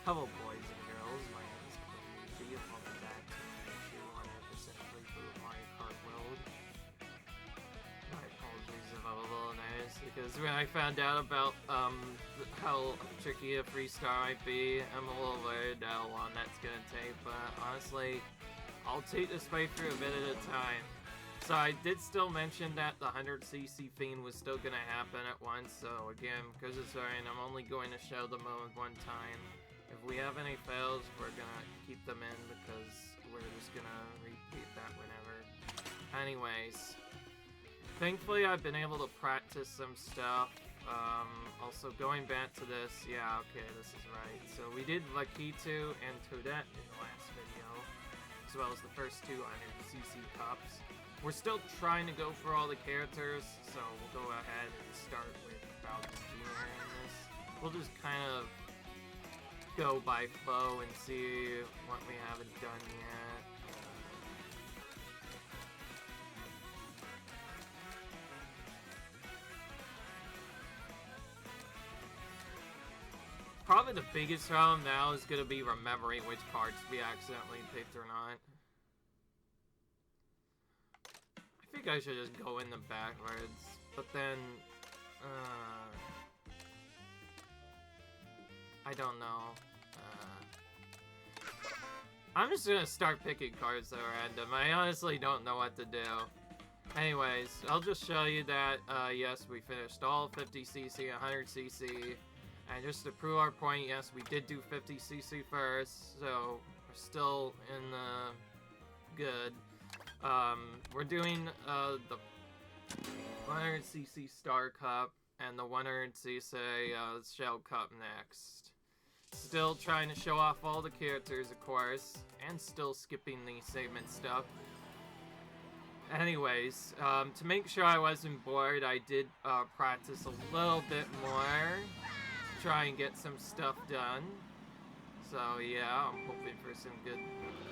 Hello boys and girls, my name is Koichi and welcome back to my issue 100% playthrough of Mario Kart World. My apologies if I'm a little nervous because when I found out about how tricky a freestyle might be, I'm a little worried how long that's gonna take, but honestly, I'll take this playthrough a bit at a time. So I did still mention that the 100cc thing was still gonna happen at once, so again, because it's rain, I'm only going to show the mode one time. If we have any fails, we're gonna keep them in because we're just gonna repeat that whenever. Anyways, thankfully I've been able to practice some stuff. Also going back to this, yeah, okay, this is right. So we did Lakitu and Toadette in the last video, as well as the first two 100cc cups. We're still trying to go for all the characters, so we'll go ahead and start with Bowser Jr. in this. We'll just kind of go by flow and see what we haven't done yet. Probably the biggest problem now is going to be remembering which parts we accidentally picked or not. I think I should just go in them backwards, but then, I don't know. I'm just gonna start picking cards that are random. I honestly don't know what to do. Anyways, I'll just show you that, yes, we finished all 50cc, 100cc. And just to prove our point, yes, we did do 50cc first, so we're still in the good. We're doing the 100cc Star Cup and the 100cc Shell Cup next. Still trying to show off all the characters, of course, and still skipping the segment stuff. Anyways, to make sure I wasn't bored, I did practice a little bit more to try and get some stuff done. So yeah, I'm hoping for some good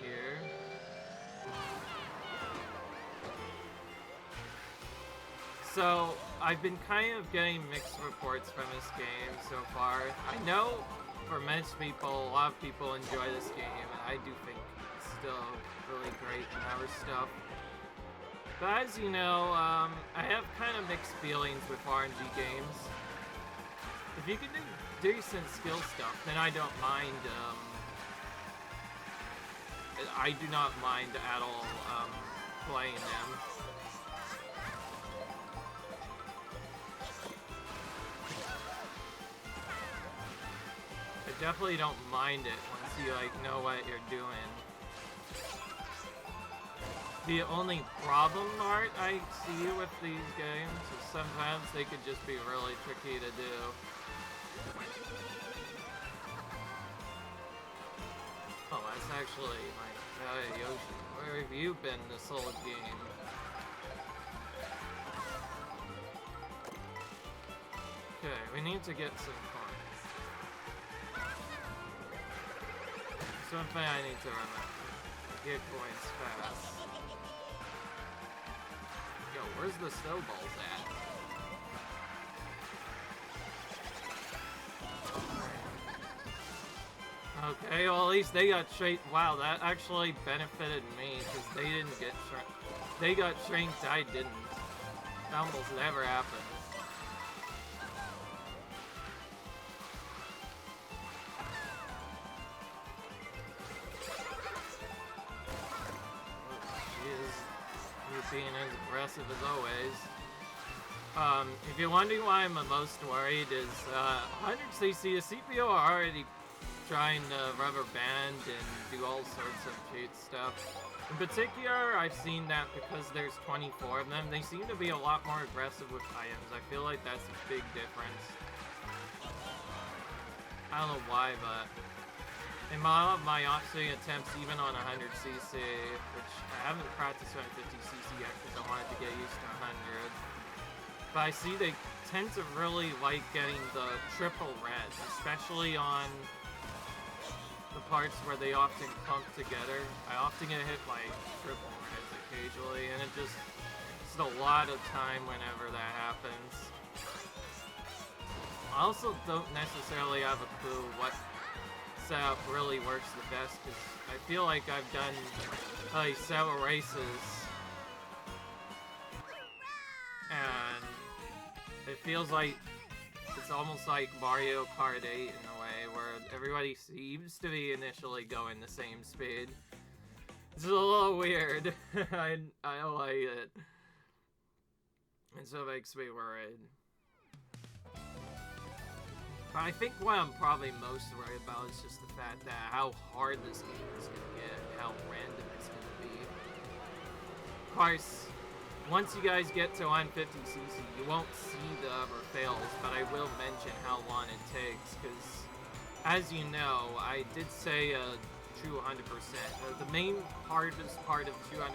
here. So, I've been kind of getting mixed reports from this game so far. I know for most people, a lot of people enjoy this game, and I do think it's still really great and other stuff. But as you know, I have kind of mixed feelings with RNG games. If you can do decent skill stuff, then I don't mind, I do not mind at all, playing them. I definitely don't mind it once you, like, know what you're doing. The only problem part I see with these games is sometimes they could just be really tricky to do. Oh, that's actually my guy, Yoshi. Where have you been this whole game? Okay, we need to get some coins. Something I need to remember. Get coins fast. Yo, where's the snowballs at? Okay, well at least they got shanked. Wow, that actually benefited me because they didn't get shanked. They got shanked, I didn't. That almost never happened. Being as aggressive as always. If you're wondering why I'm the most worried is 100cc, the CPU are already trying to rubber band and do all sorts of cheat stuff. In particular, I've seen that because there's 24 of them, they seem to be a lot more aggressive with items. I feel like that's a big difference. I don't know why, but in all of my offsetting attempts, even on 100cc, which I haven't practiced on 50cc yet because I wanted to get used to 100, but I see they tend to really like getting the triple reds, especially on the parts where they often clump together. I often get hit by triple reds occasionally, and it's a lot of time whenever that happens. I also don't necessarily have a clue what setup really works the best, because I feel like I've done like several races, and it feels like it's almost like Mario Kart 8 in a way, where everybody seems to be initially going the same speed. It's a little weird. I don't like it. And so it makes me worried. But I think what I'm probably most worried about is just the fact that how hard this game is going to get, and how random it's going to be. Of course, once you guys get to 150cc, you won't see the other fails, but I will mention how long it takes, because, as you know, I did say true 100%. The main hardest part of 200%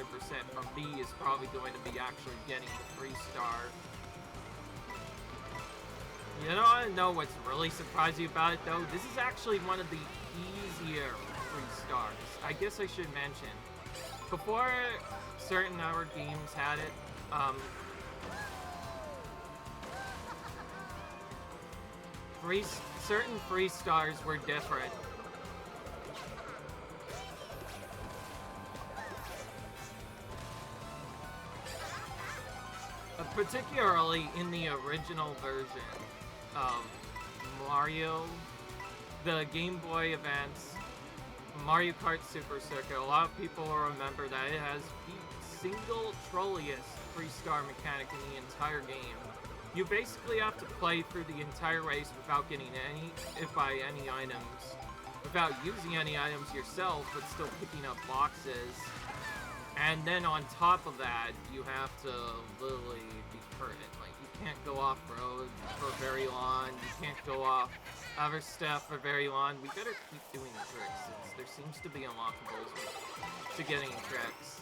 for me is probably going to be actually getting the 3-star. You know what's really surprising about it, though? This is actually one of the easier 3-stars. I guess I should mention. Before certain other games had it, certain 3-stars were different. Particularly in the original version of Mario, the Game Boy Advance, Mario Kart Super Circuit, a lot of people will remember that it has the single trolliest 3-star mechanic in the entire game. You basically have to play through the entire race without getting any items, without using any items yourself, but still picking up boxes. And then on top of that, you have to literally be pertinent. Like, you can't go off-road for very long, you can't go off other stuff for very long. We better keep doing the tricks, since there seems to be unlockables to getting tricks.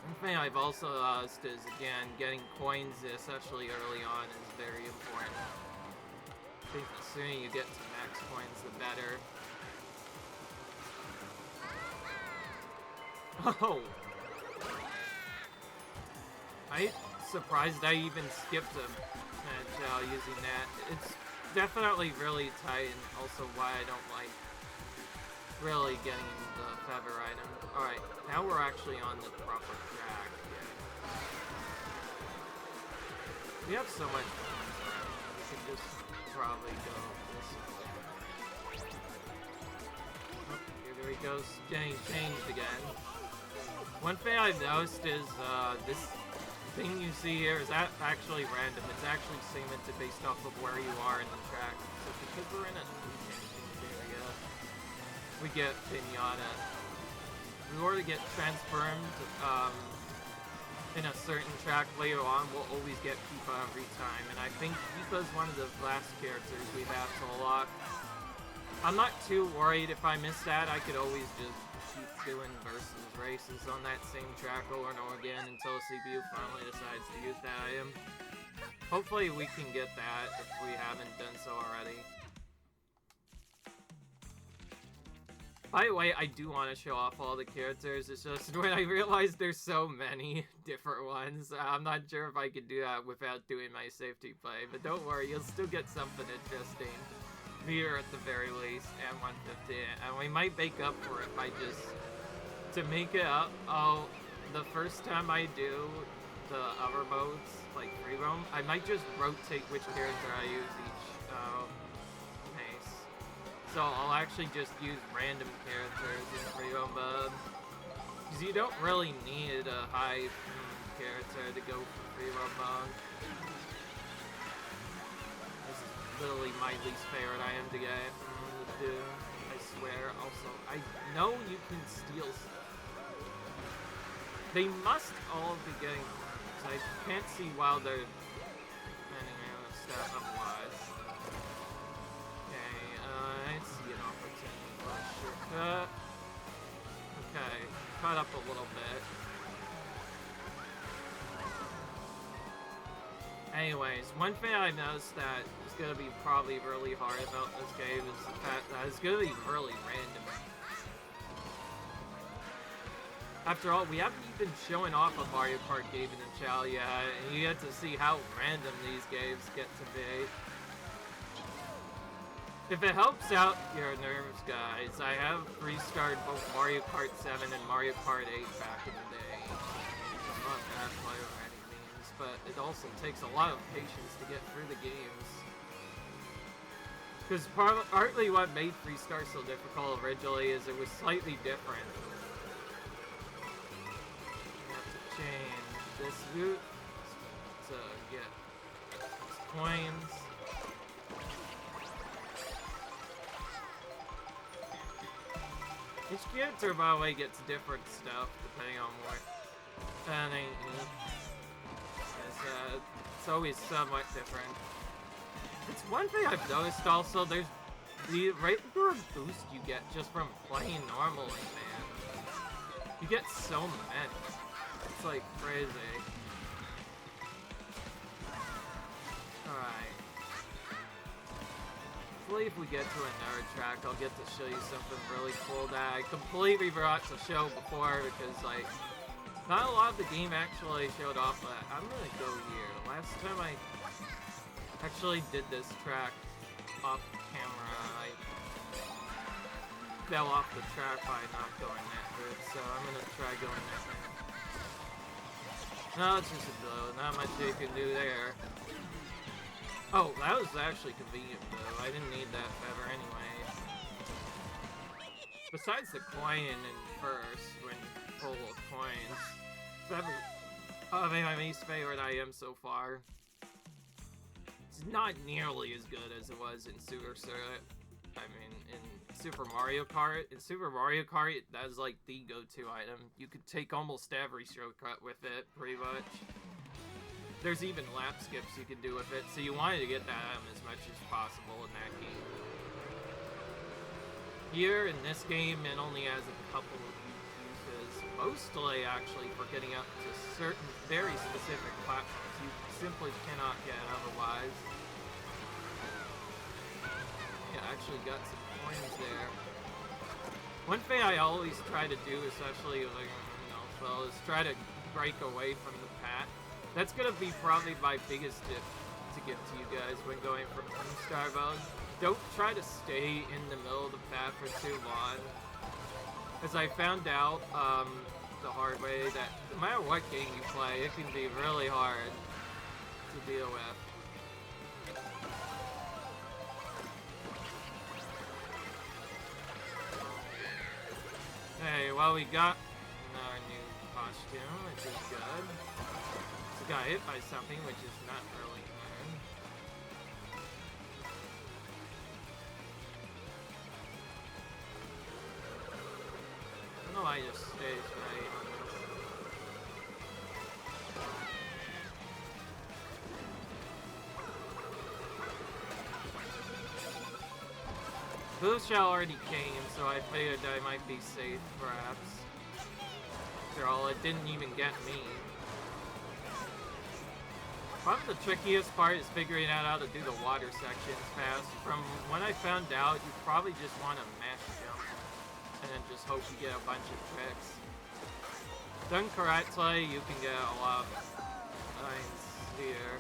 One thing I've also lost is, again, getting coins, especially early on, is very important. I think the sooner you get to max coins, the better. Oh! I'm surprised I even skipped a match using that. It's definitely really tight, and also why I don't like really getting the feather item. Alright, now we're actually on the proper track. Yeah. We have so much fun around. We could just probably go this way. Oh, here we go, getting changed again. One thing I've noticed is, this thing you see here is actually random. It's actually segmented based off of where you are in the track. So because we're in a area, we get Pinata. If we were to get transformed, in a certain track later on, we'll always get Pipa every time. And I think Pipa's one of the last characters we have to unlock. I'm not too worried if I miss that. I could always just keep doing versus races on that same track over and over again until CPU finally decides to use that item. Hopefully we can get that if we haven't done so already. By the way, I do want to show off all the characters. It's just when I realized there's so many different ones, I'm not sure if I could do that without doing my safety play. But don't worry, you'll still get something interesting here at the very least, and 150, and we might make up for it by just, to make it up, the first time I do the other modes, like free roam, I might just rotate which character I use each pace. So I'll actually just use random characters in free roam mode, because you don't really need a high character to go for free roam mode. Literally my least favorite item to get. I swear. Also, I know you can steal stuff. They must all be getting. So I can't see while they're manning out stuff otherwise. Okay, I see an opportunity for a shortcut. Okay, caught up a little bit. Anyways, one thing I noticed that is going to be probably really hard about this game is the fact that it's going to be really random. After all, we haven't even shown off a Mario Kart game in the channel yet, and you get to see how random these games get to be. If it helps out your nerves, guys, I have restarted both Mario Kart 7 and Mario Kart 8 back in the day. I'm not a bad player by any means, but it also takes a lot of patience to get through the games. Because partly what made Freestar so difficult originally is it was slightly different. You have to change this route to get these coins. Each character, by the way, gets different stuff depending on what they eat. It's always somewhat different. It's one thing I've noticed also, there's the regular boost you get just from playing normally, man. You get so many. It's like crazy. Alright. Hopefully if we get to another track, I'll get to show you something really cool that I completely forgot to show before because, like, not a lot of the game actually showed off that. I'm gonna go here. Last time I actually did this track off camera, I fell off the track by not going that good, so I'm gonna try going that way. No, it's just a blow. Not much you can do there. Oh, that was actually convenient, though. I didn't need that feather anyway. Besides the coin in first, when full of coins, feather, I mean, my least favorite item so far. It's not nearly as good as it was in Super Circuit. I mean, in Super Mario Kart. In Super Mario Kart, that is like the go-to item. You could take almost every shortcut with it, pretty much. There's even lap skips you can do with it, so you wanted to get that item as much as possible in that game. Here, in this game, it only has a couple of uses, mostly actually for getting up to certain, very specific platforms you simply cannot get otherwise. Yeah, I actually got some coins there. One thing I always try to do, especially like, is try to break away from the path. That's gonna be probably my biggest tip to give to you guys when going from Star Mode. Don't try to stay in the middle of the path for too long. As I found out the hard way that no matter what game you play, it can be really hard to deal with. Hey, well, we got another new costume, which is good. We got hit by something, which is not really good. I don't know why it just stays right on this. Boost shell already came, so I figured I might be safe, perhaps. After all, it didn't even get me. Probably the trickiest part is figuring out how to do the water sections fast. From when I found out, you probably just want to mash jump and then just hope you get a bunch of tricks. Done correctly, you can get a lot of lines here.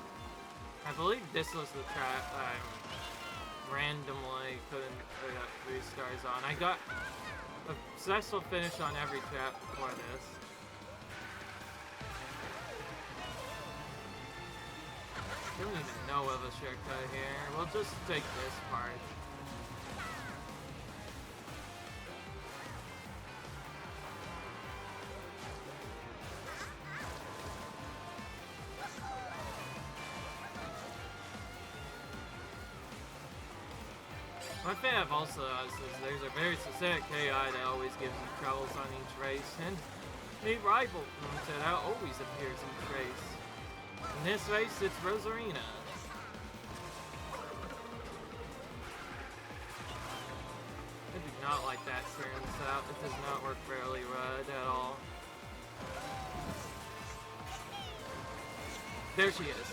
I believe this was the track I randomly couldn't put up 3 stars on. I got a successful finish on every trap before this. I don't even know of a shortcut here. We'll just take this part. One thing I've also noticed is there's a very specific AI that always gives you troubles on each race, and a rival that always appears each race. In this race, it's Rosarina. I do not like that turns out. It does not work fairly right at all. There she is.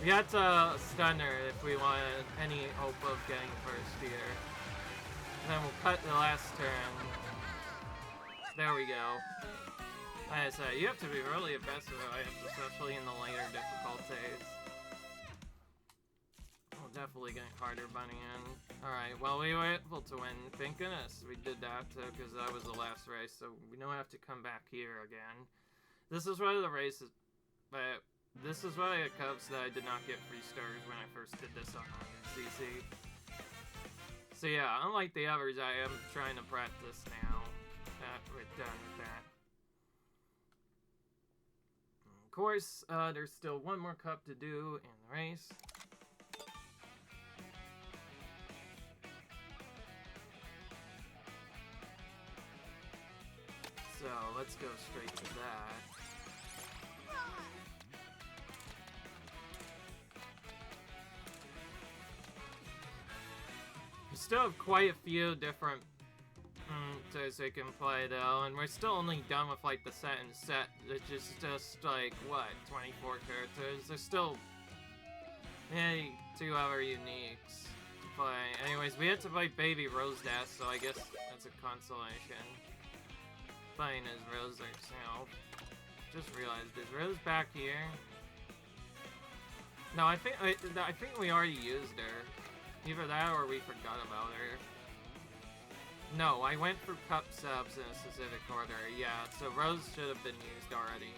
We had to stun her if we wanted any hope of getting first here. And then we'll cut the last turn. There we go. Like I said, you have to be really aggressive, especially in the later difficulties. We'll definitely getting harder bunning in. Alright, well, we were able to win. Thank goodness we did that, because that was the last race, so we don't have to come back here again. This is one of the races, but this is why it comes that I did not get free stars when I first did this on CC. So yeah, unlike the others, I am trying to practice now that we're done with that. Of course, there's still one more cup to do in the race. So let's go straight to that. We still have quite a few different things we can play though, and we're still only done with like the set and set, which is just like, what, 24 characters? There's still maybe 2 other uniques to play. Anyways, we had to play Baby Rose Dash, so I guess that's a consolation. Playing as Rose herself. Just realized, is Rose back here? No, I think we already used her. Either that or we forgot about her. No, I went for cup subs in a specific order. Yeah, so Rose should have been used already.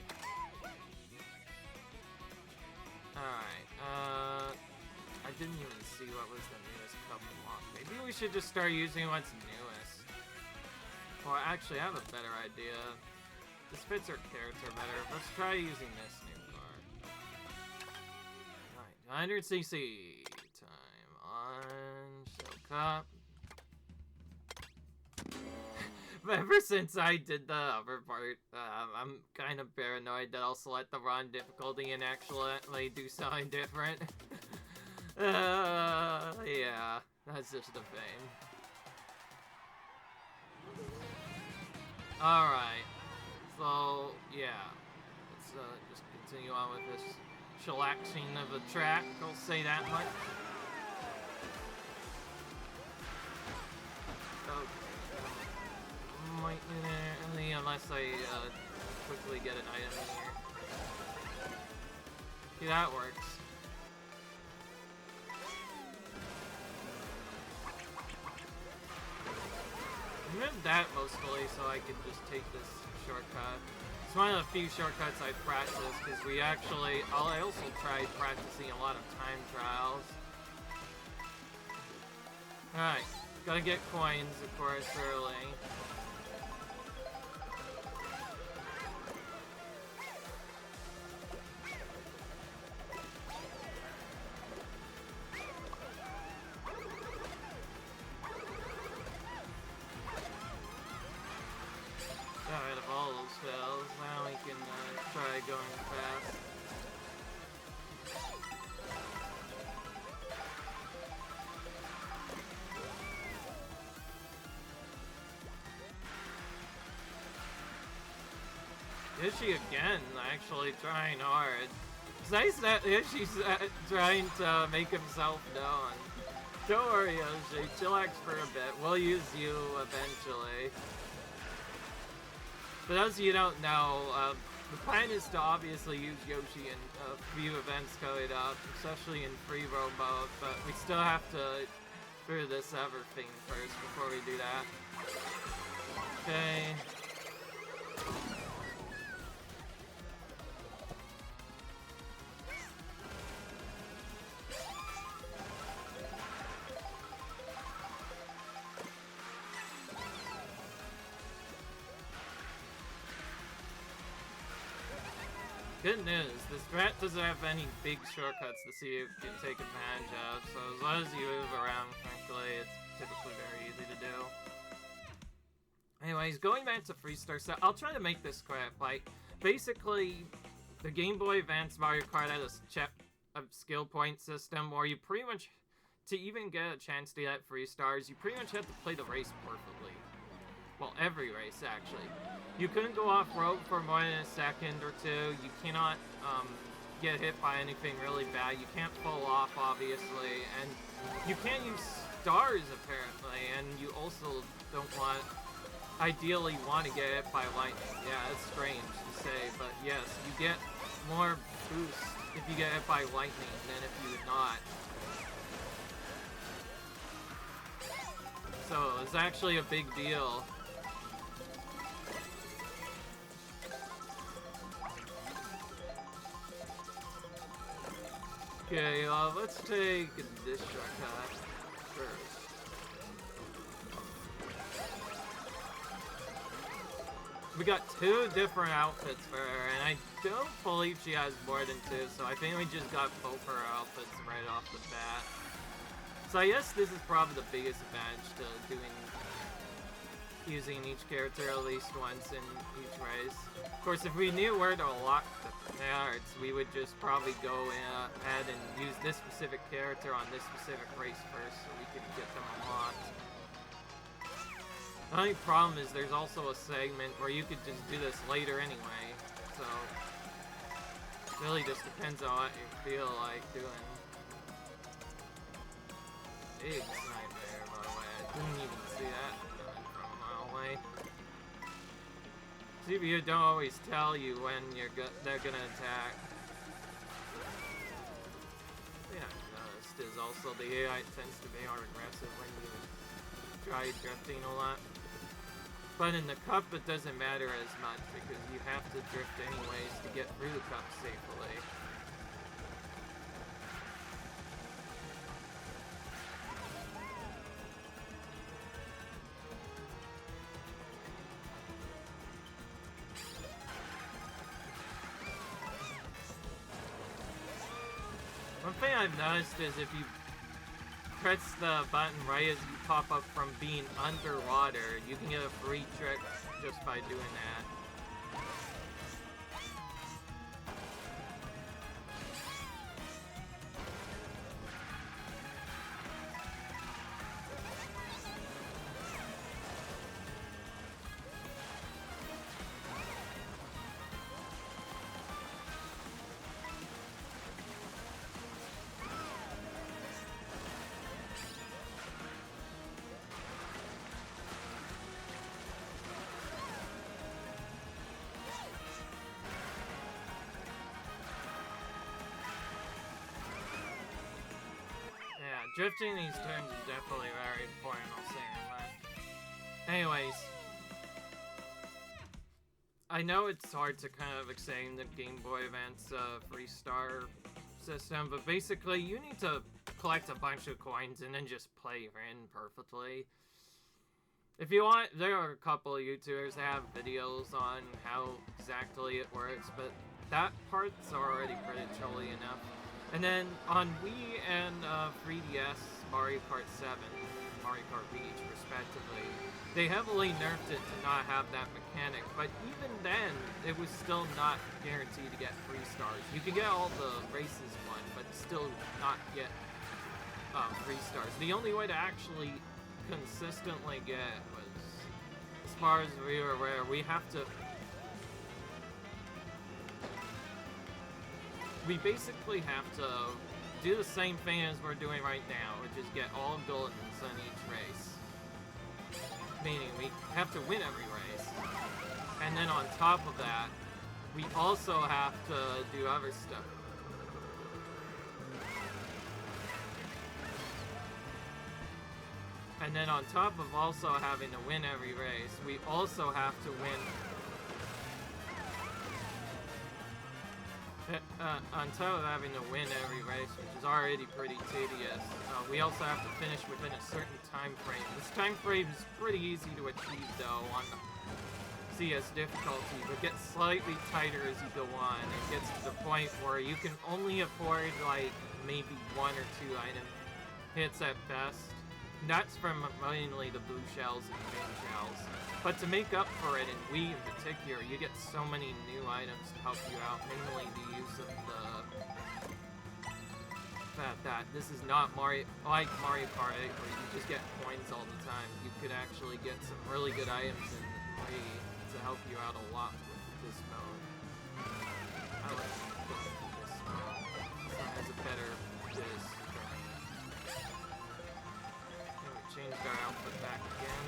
Alright, I didn't even see what was the newest cup unlock. Maybe we should just start using what's newest. Well, actually, I have a better idea. This fits our character better. Let's try using this new card. Alright, 100cc time on Show Cup. But ever since I did the other part, I'm kind of paranoid that I'll select the wrong difficulty and actually do something different. Yeah, that's just a thing. Alright, so, yeah, let's just continue on with this chillaxing of the track, I'll say that much. Okay. Might unless I quickly get an item in here. See, that works. I moved that mostly so I could just take this shortcut. It's one of the few shortcuts I've practiced because I also tried practicing a lot of time trials. Alright, gotta get coins, of course, early. Got rid of all those fails, now we can try going fast. Ishi again, actually trying hard. It's nice that Ishi's trying to make himself known. Don't worry, Yoshi, chillax for a bit. We'll use you eventually. For those of you who don't know, the plan is to obviously use Yoshi in a few events coming up, especially in free roam mode, but we still have to do this other thing first before we do that. Okay. Good news, this threat doesn't have any big shortcuts to see if you can take advantage of, so as long as you move around quickly, it's typically very easy to do. Anyways, going back to Freestar, so I'll try to make this quick. Like, basically, the Game Boy Advance Mario Kart had a skill point system where you pretty much, to even get a chance to get 3 stars, you pretty much have to play the race perfectly. Well, every race, actually. You couldn't go off-road for more than a second or two. You cannot get hit by anything really bad. You can't pull off, obviously. And you can't use stars, apparently. And you also don't ideally want to get hit by lightning. Yeah, it's strange to say, but yes, you get more boost if you get hit by lightning than if you would not. So it's actually a big deal. Okay, let's take this shortcut first. We got 2 different outfits for her, and I don't believe she has more than 2, so I think we just got both her outfits right off the bat. So I guess this is probably the biggest advantage to using each character at least once in each race. Of course, if we knew where to unlock the cards, we would just probably go ahead and use this specific character on this specific race first so we could get them unlocked. The only problem is there's also a segment where you could just do this later anyway, so it really just depends on what you feel like doing. Big nightmare, by the way. I didn't even see that from a mile away. CPU don't always tell you when they're gonna attack. Yeah, noticed is also the AI tends to be more aggressive when you try drifting a lot. But in the cup, it doesn't matter as much because you have to drift anyways to get through the cup safely. One thing I've noticed is if you press the button right as you pop up from being underwater, you can get a free trick just by doing that. Drifting these turns is definitely very important, I'll say that. Anyways, I know it's hard to kind of explain the Game Boy Advance free star system, but basically you need to collect a bunch of coins and then just play in perfectly. If you want, there are a couple of YouTubers that have videos on how exactly it works, but that part's already pretty chilly enough. And then on Wii and 3DS, Mario Kart 7, Mario Kart Beach, respectively, they heavily nerfed it to not have that mechanic, but even then, it was still not guaranteed to get 3 stars. You could get all the races won, but still not get 3 stars. The only way to actually consistently get was, as far as we were aware, we basically have to do the same thing as we're doing right now, which is get all goldens on each race. Meaning we have to win every race. And then on top of that, we also have to do other stuff. And then on top of also having to win every race, we also have to win... on top of having to win every race, which is already pretty tedious, we also have to finish within a certain time frame. This time frame is pretty easy to achieve, though, on the CS difficulty, but gets slightly tighter as you go on. It gets to the point where you can only afford, like, maybe 1 or 2 item hits at best. And that's from mainly the blue shells and green shells. But to make up for it, in Wii in particular, you get so many new items to help you out, mainly the use of the... this is not like Mario Kart 8, where you just get coins all the time. You could actually get some really good items in Wii to help you out a lot with this mode. I like this mode. It has a better disc. Okay, we changed our outfit back again.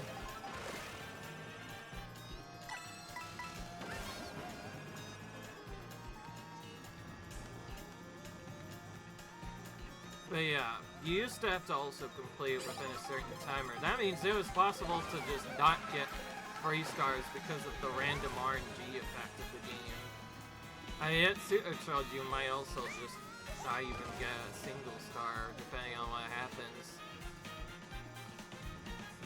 But yeah, you used to have to also complete within a certain timer. That means it was possible to just not get free stars because of the random RNG effect of the game. I mean, at Supercharge, you might also just not even get a single star, depending on what happens.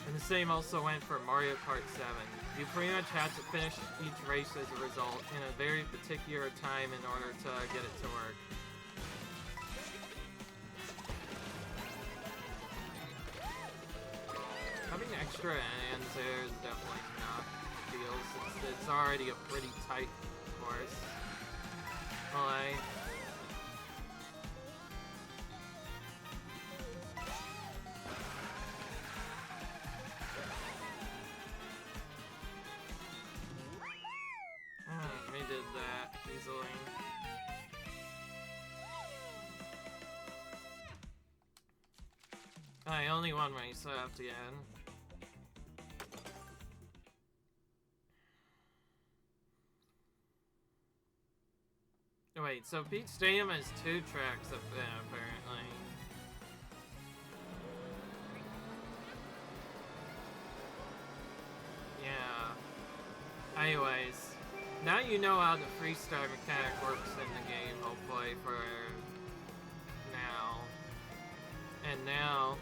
And the same also went for Mario Kart 7. You pretty much had to finish each race as a result in a very particular time in order to get it to work. Having extra hands there is definitely not ideal since it's already a pretty tight course. Well, we did that easily. I only one race left again. Wait, so Peach Stadium has 2 tracks up there, apparently. Yeah. Anyways, now you know how the freestyle mechanic works in the game, hopefully, for now. And now...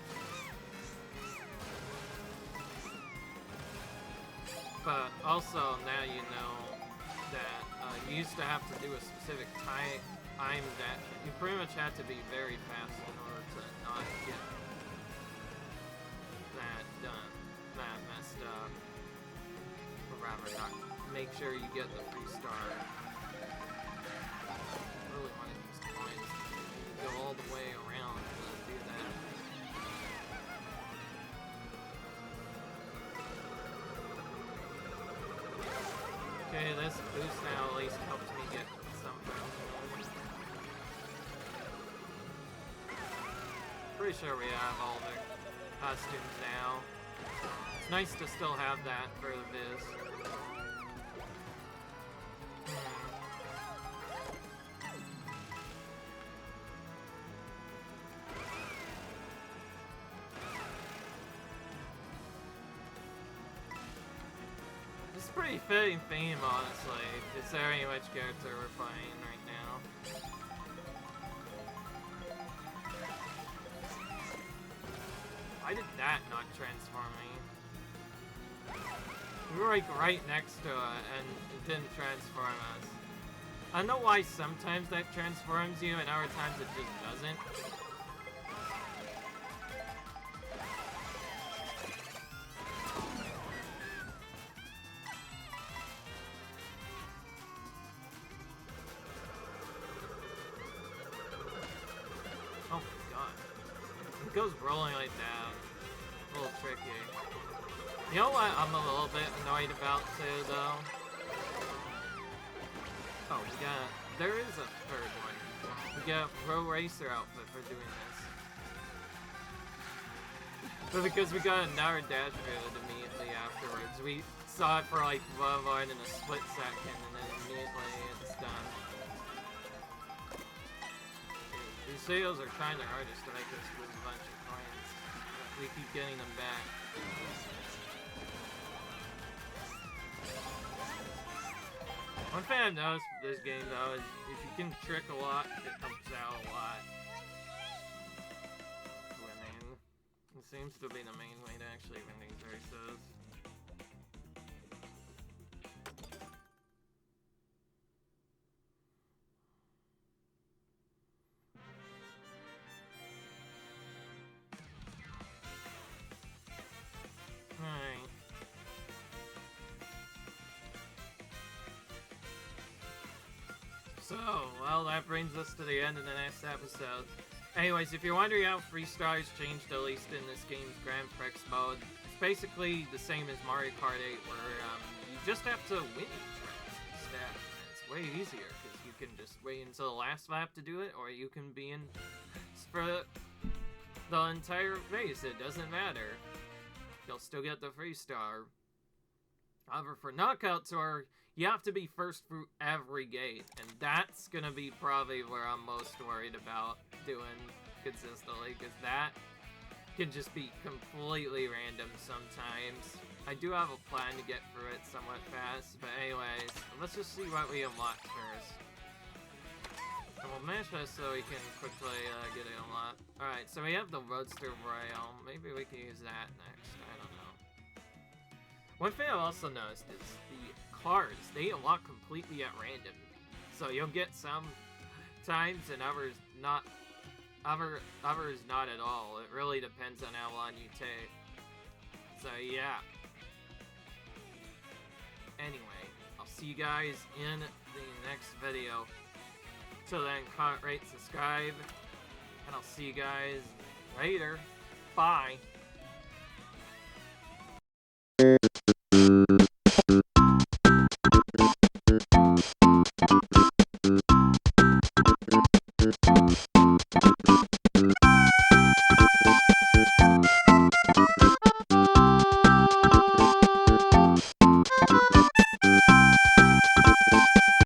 But also, now you know that you used to have to do a specific time dash. You pretty much had to be very fast in order to not get that done, that messed up. Or rather, not make sure you get the free star. I really want to use coins to go all the way around to do that. Okay, this boost now at least helps me get something. Pretty sure we have all the costumes now. It's nice to still have that for the viz. It's a pretty fitting theme, honestly, considering which character we're playing right now. Why did that not transform me? We were like right next to it and it didn't transform us. I don't know why sometimes that transforms you and other times it just doesn't. Oh my god. It goes rolling like that. A little tricky. You know what I'm a little bit annoyed about too, though? Oh, there is a third one. We got a Pro Racer outfit for doing this. But because we got another dash build immediately afterwards, we saw it for like more than a split second, and then immediately it's done. These sales are kind of hardest to make us lose a bunch of coins. But we keep getting them back. One thing I've noticed with this game, though, is if you can trick a lot, it helps out a lot. Winning. It seems to be the main way to actually win these races. Alright. So, well, that brings us to the end of the next episode. Anyways, if you're wondering how free stars changed, at least in this game's Grand Prix mode, it's basically the same as Mario Kart 8, where you just have to win each race instead. It's way easier, because you can just wait until the last lap to do it, or you can be in for the entire race. It doesn't matter. You'll still get the free star. However, for Knockout Tour, you have to be first through every gate, and that's gonna be probably where I'm most worried about doing consistently, because that can just be completely random sometimes. I do have a plan to get through it somewhat fast, but anyways, let's just see what we unlock first. And we'll mash this so we can quickly get it unlocked. Alright, so we have the Roadster Royale. Maybe we can use that next. I don't know. One thing I've also noticed is the cars. They unlock completely at random. So you'll get some times and others not. Others not at all. It really depends on how long you take. So yeah. Anyway, I'll see you guys in the next video. Till then, comment, rate, subscribe, and I'll see you guys later. Bye.